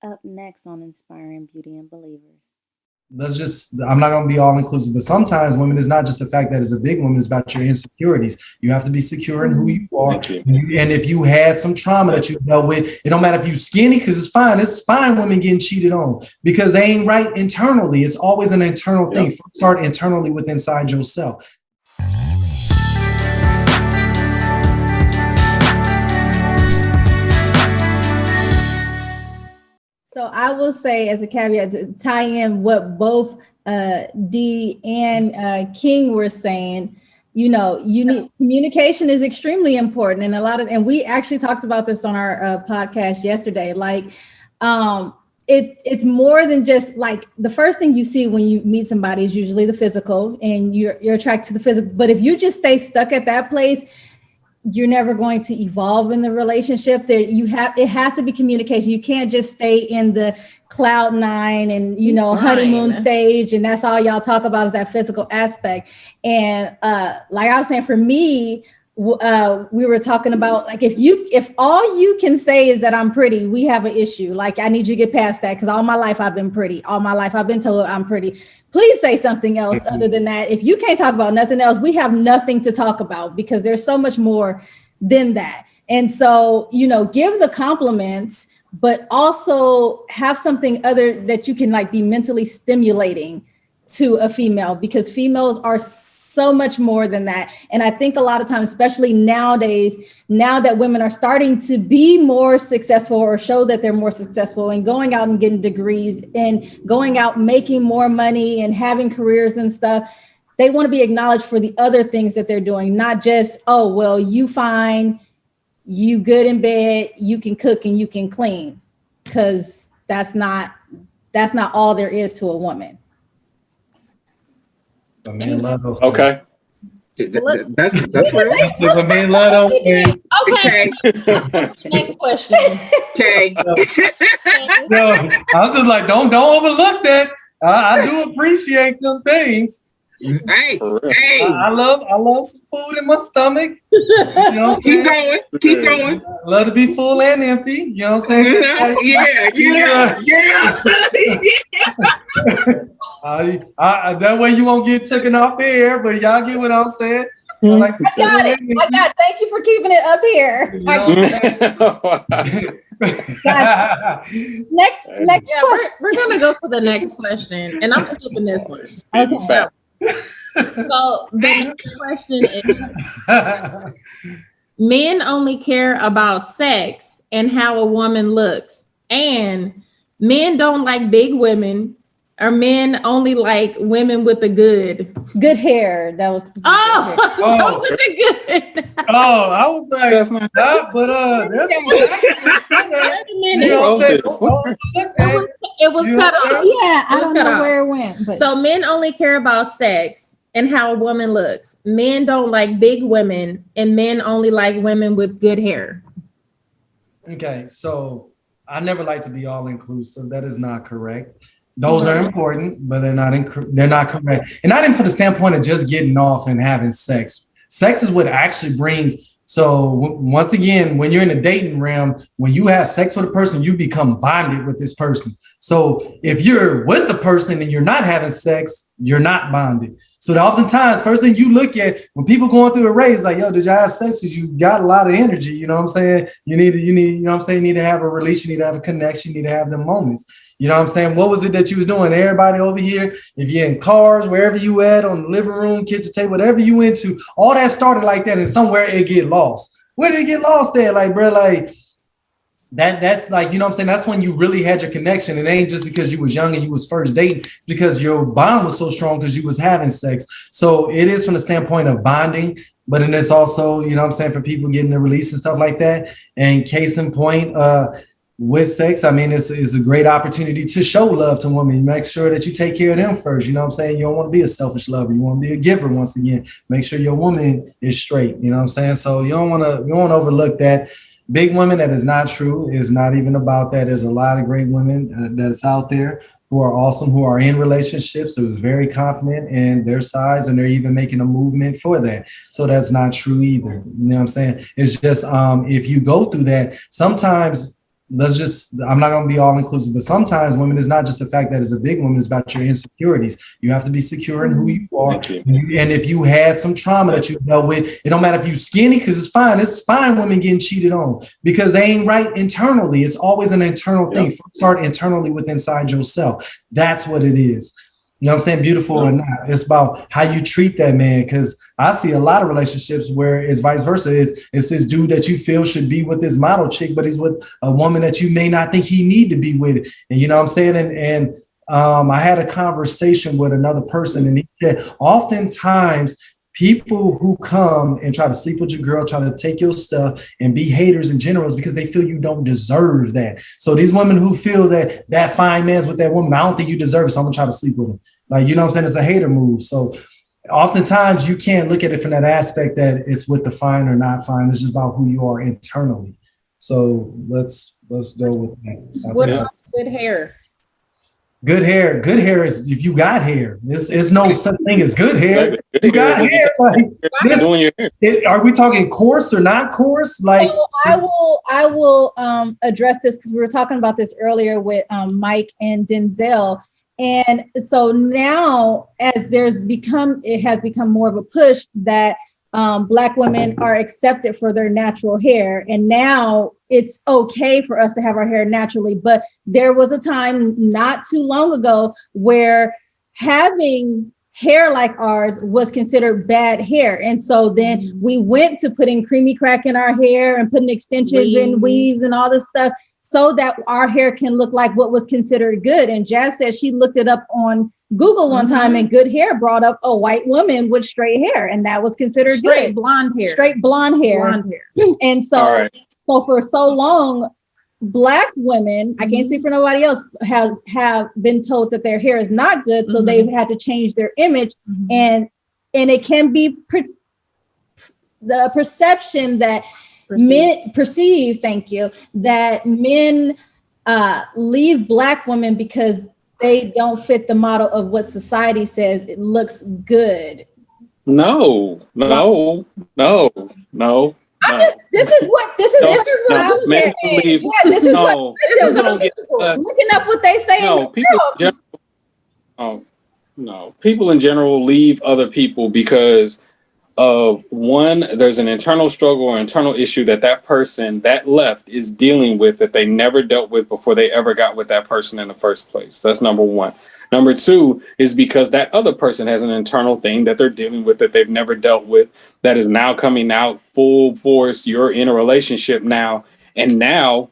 up next on Inspiring Beauty and Believers? I'm not going to be all inclusive, but sometimes women, it's not just the fact that it's a big woman, it's about your insecurities. You have to be secure in who you are. And if you had some trauma that you dealt with, it don't matter if you skinny, because it's fine. It's fine women getting cheated on because they ain't right internally. It's always an internal thing. Start internally with inside yourself. So I will say, as a caveat, to tie in what both Dee and King were saying, you need communication is extremely important, and we actually talked about this on our podcast yesterday. Like, it's more than just like the first thing you see when you meet somebody is usually the physical, and you're attracted to the physical. But if you just stay stuck at that place, you're never going to evolve in the relationship. It has to be communication. You can't just stay in the cloud nine and, honeymoon stage. And that's all y'all talk about is that physical aspect. And like I was saying, for me, we were talking about, like, if all you can say is that I'm pretty, we have an issue. Like, I need you to get past that, because all my life I've been pretty. All my life I've been told I'm pretty. Please say something else other than that. If you can't talk about nothing else, we have nothing to talk about, because there's so much more than that. And so, give the compliments, but also have something other that you can, like, be mentally stimulating to a female, because females are so much more than that. And I think a lot of times, especially nowadays, now that women are starting to be more successful or show that they're more successful and going out and getting degrees and going out making more money and having careers and stuff, they want to be acknowledged for the other things that they're doing, not just, oh, well, you fine, you good in bed, you can cook and you can clean, because that's not all there is to a woman. Okay. That's right. Okay. Next question. Okay. No, I'm just like, don't overlook that. I do appreciate them things. Hey. I love some food in my stomach. Keep going. I love to be full and empty. You know what I'm saying? That way you won't get taken off the air, but y'all get what I'm saying. I got it. Thank you for keeping it up here. Next question. We're gonna go for the next question, and I'm skipping this one. Okay. So the next question is: men only care about sex and how a woman looks, and men don't like big women, or men only like women with the good hair. That was with the good. I was like, that's not that, but that's it was cut off. Yeah, I don't know where it went. But. So men only care about sex and how a woman looks. Men don't like big women, and men only like women with good hair. Okay, so I never like to be all inclusive. That is not correct. Those are important, but they're not correct. And not even for the standpoint of just getting off and having sex. Sex is what actually brings. So once again, when you're in the dating realm, when you have sex with a person, you become bonded with this person. So if you're with the person and you're not having sex, you're not bonded. So oftentimes, first thing you look at when people going through a race, like, yo, did y'all have sex? Because you got a lot of energy. You know what I'm saying? You need, you know what I'm saying? You need to have a release. You need to have a connection. You need to have them moments. You know what I'm saying? What was it that you was doing? Everybody over here, if you're in cars, wherever you at, on the living room, kitchen table, whatever you into, all that started like that, and somewhere it get lost. Where did it get lost at? Like, bro, like that's like, you know what I'm saying? That's when you really had your connection. It ain't just because you was young and you was first dating. It's because your bond was so strong because you was having sex. So it is from the standpoint of bonding, but then it's also, you know what I'm saying, for people getting the release and stuff like that. And case in point, with sex, I mean, it's a great opportunity to show love to women. You make sure that you take care of them first. You know what I'm saying? You don't want to be a selfish lover. You want to be a giver. Once again, make sure your woman is straight. You know what I'm saying? So you don't want to overlook that. Big women, that is not true. It's not even about that. There's a lot of great women that's out there who are awesome, who are in relationships, who's very confident in their size, and they're even making a movement for that. So that's not true either. You know what I'm saying? It's just if you go through that, sometimes I'm not going to be all inclusive, but sometimes women, it's not just the fact that it's a big woman, it's about your insecurities. You have to be secure in who you are. And if you had some trauma that you dealt with, it don't matter if you skinny, because it's fine women getting cheated on because they ain't right internally. It's always an internal thing. Start internally with inside yourself. That's what it is. You know what I'm saying? Beautiful or not. It's about how you treat that man. Because I see a lot of relationships where it's vice versa. It's this dude that you feel should be with this model chick, but he's with a woman that you may not think he need to be with. And you know what I'm saying? And I had a conversation with another person, and he said, oftentimes people who come and try to sleep with your girl, try to take your stuff and be haters in general is because they feel you don't deserve that. So these women who feel that fine man's with that woman, I don't think you deserve it, so I'm gonna try to sleep with him. Like, you know what I'm saying? It's a hater move. So oftentimes you can't look at it from that aspect that it's with the fine or not fine. It's just about who you are internally. So let's go with that. What about good hair? Good hair is if you got hair. It's no such thing as good hair. You got hair. Doing your hair. Are we talking coarse or not coarse? Like, so I will address this because we were talking about this earlier with Mike and Denzel. And so now, as it has become more of a push that Black women are accepted for their natural hair, and now it's okay for us to have our hair naturally. But there was a time not too long ago where having hair like ours was considered bad hair, and so then we went to putting creamy crack in our hair and putting extensions and weaves and all this stuff, so that our hair can look like what was considered good. And Jazz said she looked it up on Google one time, and good hair brought up a white woman with straight hair, and that was considered Straight good. blonde hair. Straight blonde hair. And so, so for so long, Black women, I can't speak for nobody else, have been told that their hair is not good, so they've had to change their image, and it can be the perception that men perceive, that men leave Black women because they don't fit the model of what society says it looks good. No. This is what I'm saying. Yeah, this is what looking up what they say. People in general leave other people because of one, there's an internal struggle or internal issue that person that left is dealing with that they never dealt with before they ever got with that person in the first place. That's number one. Number two is because that other person has an internal thing that they're dealing with that they've never dealt with that is now coming out full force. You're in a relationship now, and now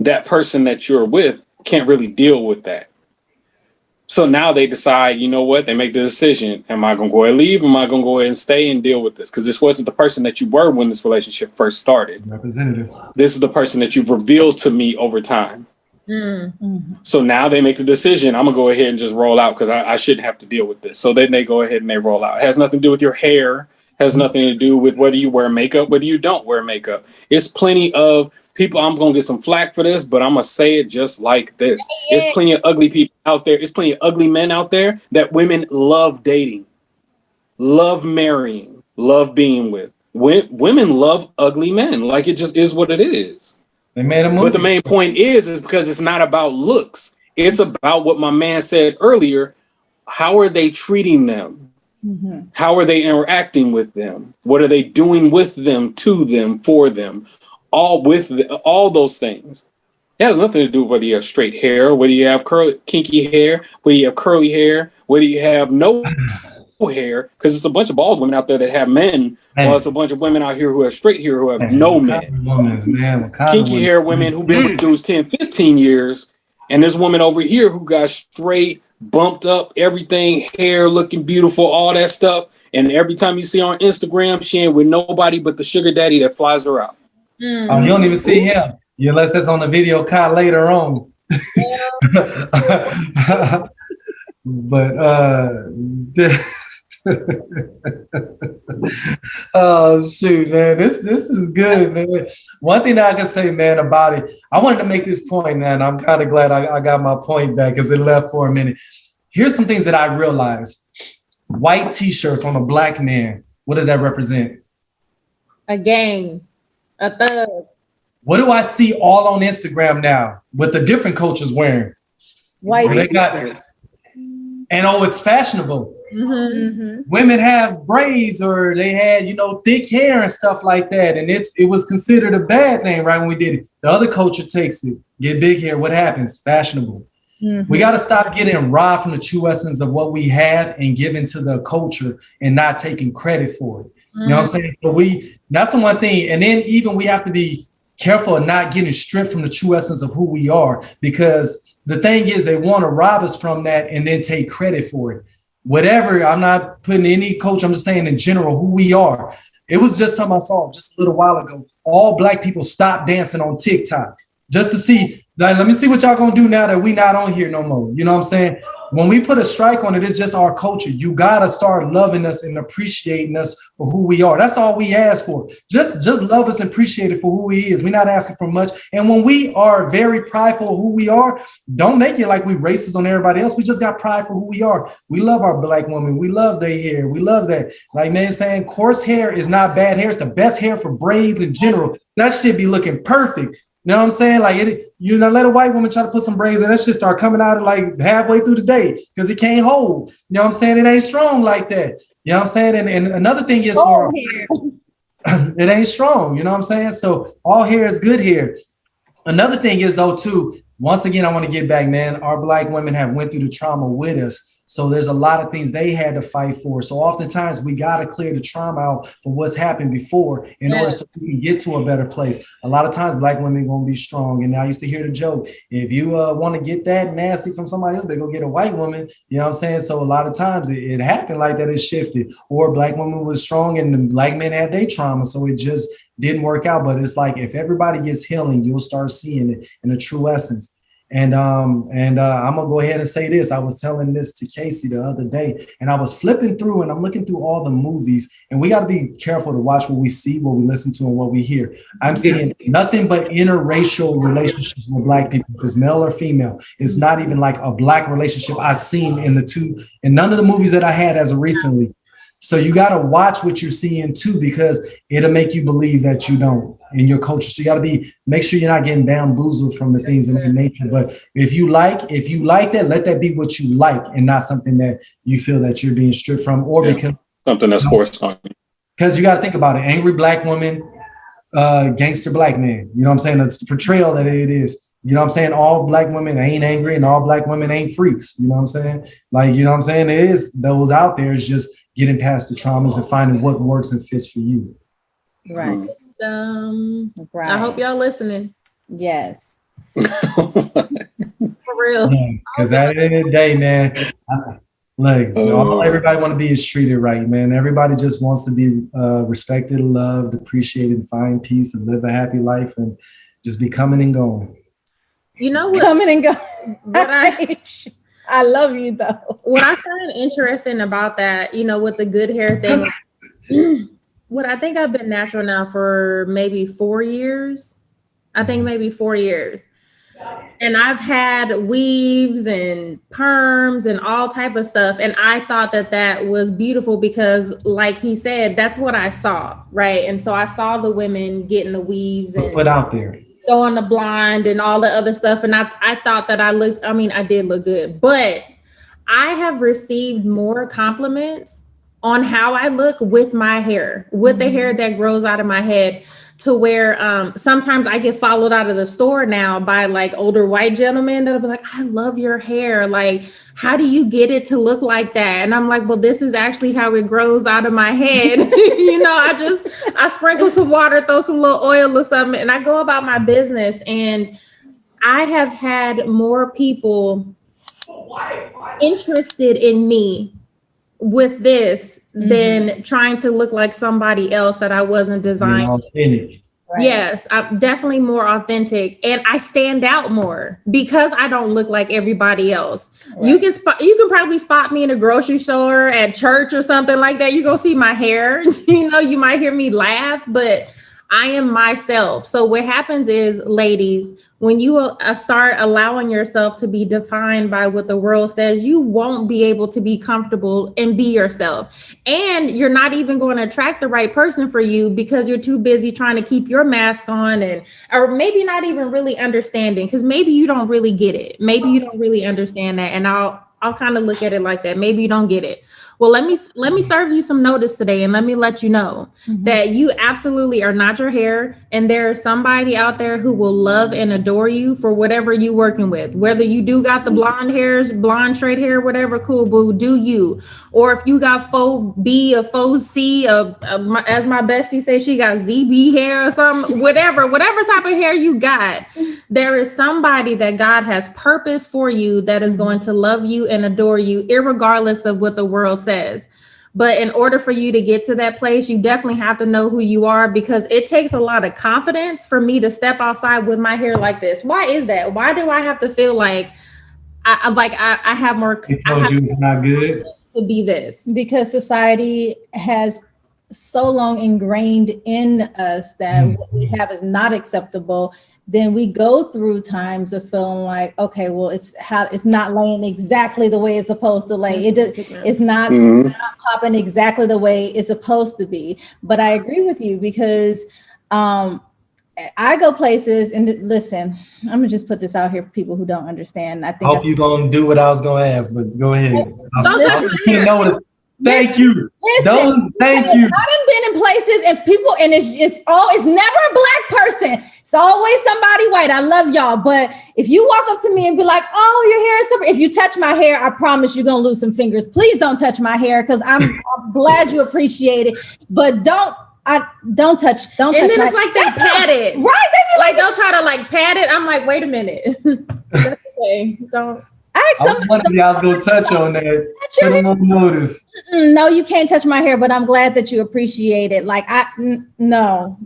that person that you're with can't really deal with that. So now they decide, you know what? They make the decision. Am I going to go ahead and leave? Am I going to go ahead and stay and deal with this? Because this wasn't the person that you were when this relationship first started. Representative. This is the person that you've revealed to me over time. So now they make the decision. I'm going to go ahead and just roll out because I shouldn't have to deal with this. So then they go ahead and they roll out. It has nothing to do with your hair. Has nothing to do with whether you wear makeup, whether you don't wear makeup. It's plenty of people, I'm going to get some flack for this, but I'm going to say it just like this. There's plenty of ugly people out there. There's plenty of ugly men out there that women love dating, love marrying, love being with. Women love ugly men. Like, it just is what it is. They made a movie. But the main point is because it's not about looks. It's about what my man said earlier. How are they treating them? How are they interacting with them? What are they doing with them, to them, for them? All those things. It has nothing to do with whether you have straight hair, whether you have kinky hair, whether you have curly hair, whether you have no hair, because it's a bunch of bald women out there that have men, while it's a bunch of women out here who have straight hair who have no men. Kinky hair women who've been with dudes 10, 15 years, and this woman over here who got straight, bumped up, everything, hair looking beautiful, all that stuff, and every time you see her on Instagram, she ain't with nobody but the sugar daddy that flies her out. Oh, you don't even see him unless it's on the video caught later on. But oh shoot, man, this is good, man. One thing that I can say, man, about it, I wanted to make this point, man. I'm kind of glad I got my point back because it left for a minute. Here's some things that I realized. White t-shirts on a Black man, what does that represent? A gang, a thug. What do I see all on Instagram now? What the different cultures wearing? White. They got, and it's fashionable. Mm-hmm. Women have braids, or they had, thick hair and stuff like that. And it was considered a bad thing, right? When we did it. The other culture takes it, get big hair. What happens? Fashionable. Mm-hmm. We got to stop getting robbed from the true essence of what we have and giving to the culture and not taking credit for it. You know what I'm saying? So that's the one thing. And then even we have to be careful of not getting stripped from the true essence of who we are, because the thing is they want to rob us from that and then take credit for it. Whatever, I'm not putting any culture, I'm just saying in general who we are. It was just something I saw just a little while ago. All Black people stopped dancing on TikTok just to see, like, let me see what y'all gonna do now that we not on here no more. You know what I'm saying? When we put a strike on it, it's just our culture. You gotta start loving us and appreciating us for who we are. That's all we ask for. Just love us and appreciate it for who we is. We're not asking for much. And when we are very prideful of who we are, don't make it like we racist on everybody else. We just got pride for who we are. We love our Black women. We love their hair. We love that. Like man saying, coarse hair is not bad hair. It's the best hair for braids in general. That should be looking perfect. You know what I'm saying? Like, let a white woman try to put some braids in, that shit start coming out of like halfway through the day because it can't hold. You know what I'm saying? It ain't strong like that. You know what I'm saying? And another thing is it ain't strong. You know what I'm saying? So all hair is good hair. Another thing is though, too, once again, I want to get back, man, our Black women have went through the trauma with us. So there's a lot of things they had to fight for. So oftentimes we got to clear the trauma out for what's happened before in order so we can get to a better place. A lot of times Black women going to be strong. And I used to hear the joke, if you want to get that nasty from somebody else, they go get a white woman. You know what I'm saying? So a lot of times it happened like that. It shifted. Or Black woman was strong and the Black men had their trauma. So it just didn't work out. But it's like if everybody gets healing, you'll start seeing it in the true essence. And I'm gonna go ahead and say this. I was telling this to Casey the other day, and I was flipping through and I'm looking through all the movies, and we got to be careful to watch what we see, what we listen to, and what we hear. I'm seeing nothing but interracial relationships with Black people, because male or female. It's not even like a Black relationship I've seen in none of the movies that I had as of recently. So you got to watch what you're seeing too, because it'll make you believe that you don't in your culture. So you got to make sure you're not getting bamboozled from the things in that nature. But if you like that, let that be what you like and not something that you feel that you're being stripped from, or because something that's forced on you. Because you got to think about it. Angry Black woman, gangster Black man. You know what I'm saying? That's the portrayal that it is. You know what I'm saying? All Black women ain't angry and all Black women ain't freaks. You know what I'm saying? Like, you know what I'm saying? It is those out there is just getting past the traumas and finding what works and fits for you. Right. Right. I hope y'all listening. Yes. For real. Because at the end of the day, man, all everybody want to be is treated right, man. Everybody just wants to be respected, loved, appreciated, and find peace and live a happy life and just be coming and going. You know what? Coming and going. I love you though. What I find interesting about that, with the good hair thing, what I think I've been natural now for maybe 4 years. I think maybe 4 years. And I've had weaves and perms and all type of stuff. And I thought that was beautiful because, like he said, that's what I saw, right? And so I saw the women getting the weaves and put out there, throwing the blonde and all the other stuff. And I thought that I did look good. But I have received more compliments on how I look with my hair, with the hair that grows out of my head, to where sometimes I get followed out of the store now by like older white gentlemen that'll be like, I love your hair. Like, how do you get it to look like that? And I'm like, well, this is actually how it grows out of my head. I sprinkle some water, throw some little oil or something, and I go about my business. And I have had more people interested in me with this than trying to look like somebody else that I wasn't designed to. Right. Yes, I'm definitely more authentic, and I stand out more because I don't look like everybody else. Right. You can probably spot me in a grocery store, at church or something like that. You go see my hair, you might hear me laugh, but I am myself. So what happens is, ladies, when you start allowing yourself to be defined by what the world says, you won't be able to be comfortable and be yourself. And you're not even going to attract the right person for you because you're too busy trying to keep your mask on, and or maybe not even really understanding, because maybe you don't really get it. Maybe you don't really understand that. And I'll kind of look at it like that. Maybe you don't get it. Well, let me serve you some notice today, and let me let you know that you absolutely are not your hair, and there is somebody out there who will love and adore you for whatever you working with. Whether you do got the blonde straight hair, whatever, cool, boo, do you? Or if you got faux B or faux C, as my bestie says, she got ZB hair or something, whatever type of hair you got, there is somebody that God has purpose for you that is going to love you and adore you, irregardless of what the world says. But in order for you to get to that place, you definitely have to know who you are, because it takes a lot of confidence for me to step outside with my hair like this. Why is that? Why do I have to feel like I have more? They told you it's not good to be this, because society has so long ingrained in us that what we have is not acceptable. Then we go through times of feeling like, okay, well, it's not laying exactly the way it's supposed to lay. It's not popping exactly the way it's supposed to be. But I agree with you, because I go places, and listen, I'm gonna just put this out here for people who don't understand. I hope you're gonna do what I was gonna ask, but go ahead. Thank you. Listen, thank you. I done been in places and people, and it's never a black person. It's always somebody white. I love y'all. But if you walk up to me and be like, oh, your hair is so, if you touch my hair, I promise you're going to lose some fingers. Please don't touch my hair, because I'm glad you appreciate it. But don't touch. And then it's like they pat it. Right. They be like they'll try to like pat it. I'm like, wait a minute. That's okay. Don't. I wondering I was going to touch on that. Put them on notice. No, you can't touch my hair, but I'm glad that you appreciate it. Like, no,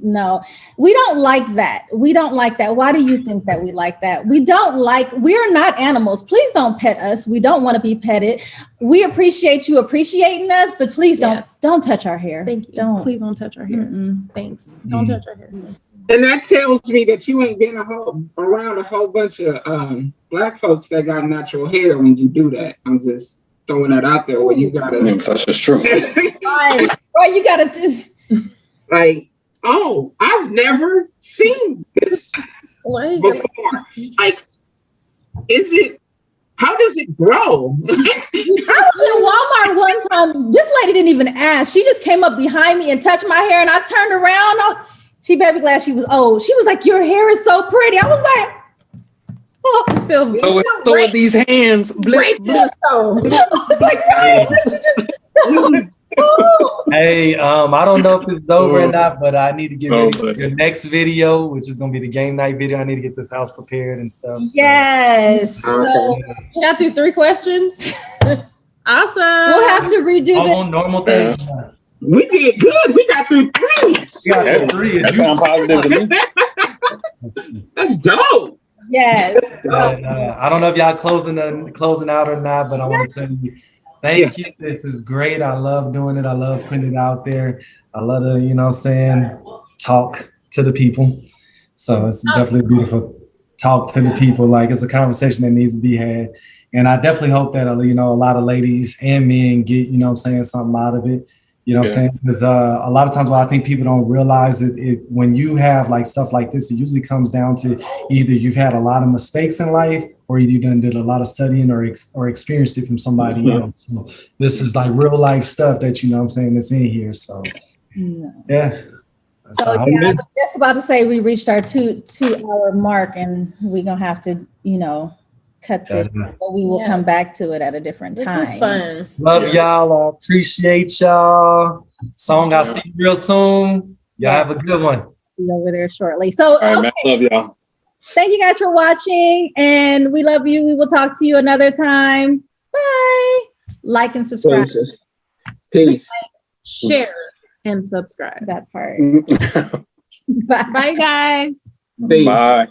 we don't like that. We don't like that. Why do you think that we like that? We're not animals. Please don't pet us. We don't want to be petted. We appreciate you appreciating us, but please don't touch our hair. Thank you. Please don't touch our hair. Thanks. Don't touch our hair. And that tells me that you ain't been around a whole bunch of black folks that got natural hair when you do that. I'm just throwing that out there. Where you gotta. That's just true. Right, you gotta. Like, oh, I've never seen this before. Like, how does it grow? I was in Walmart one time. This lady didn't even ask. She just came up behind me and touched my hair, and I turned around. She baby glad she was old. She was like, your hair is so pretty. I was like, oh, I just feel so with these hands. Great. I was like, right. She just, Hey, I don't know if it's over or not, but I need to get ready for your next video, which is going to be the game night video. I need to get this house prepared and stuff. Yes. So you got to do 3 questions. Awesome. We'll have to redo this. Normal thing. We did good. We got through 3. That sounds positive to me. That's dope. Yes. I don't know if y'all closing out or not, but I want to tell you, thank you. This is great. I love doing it. I love putting it out there. I love to, talk to the people. So it's definitely beautiful. Talk to the people. Like, it's a conversation that needs to be had. And I definitely hope that, a lot of ladies and men get, something out of it. You know what I'm saying? Because a lot of times what I think people don't realize it when you have like stuff like this, it usually comes down to either you've had a lot of mistakes in life, or you did a lot of studying or experienced it from somebody else. So this is like real life stuff that, that's in here. So yeah. So I was just about to say we reached our 2-hour mark, and we're gonna have to, cut this, but we will come back to it at a different time. This was fun. Love y'all. I appreciate y'all. Song, I'll see you real soon. Y'all have a good one. Be over there shortly. So, all right, man, love y'all. Thank you guys for watching, and we love you. We will talk to you another time. Bye. Like and subscribe. Peace. Share and subscribe. That part. Bye, guys. Peace. Bye.